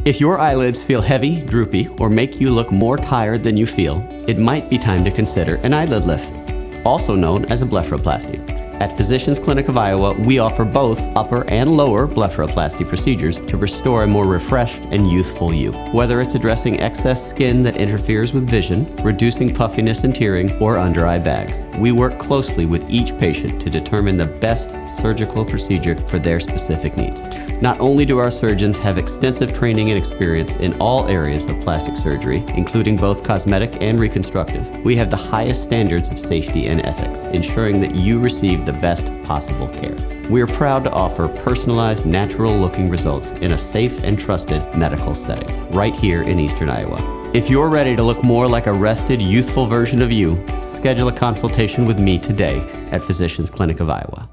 If your eyelids feel heavy, droopy, or make you look more tired than you feel, it might be time to consider an eyelid lift, also known as a blepharoplasty. At Physicians Clinic of Iowa, we offer both upper and lower blepharoplasty procedures to restore a more refreshed and youthful you. Whether it's addressing excess skin that interferes with vision, reducing puffiness and tearing, or under-eye bags, we work closely with each patient to determine the best surgical procedure for their specific needs. Not only do our surgeons have extensive training and experience in all areas of plastic surgery, including both cosmetic and reconstructive, we have the highest standards of safety and ethics, ensuring that you receive the best possible care. We are proud to offer personalized, natural-looking results in a safe and trusted medical setting, right here in Eastern Iowa. If you're ready to look more like a rested, youthful version of you, schedule a consultation with me today at Physicians Clinic of Iowa.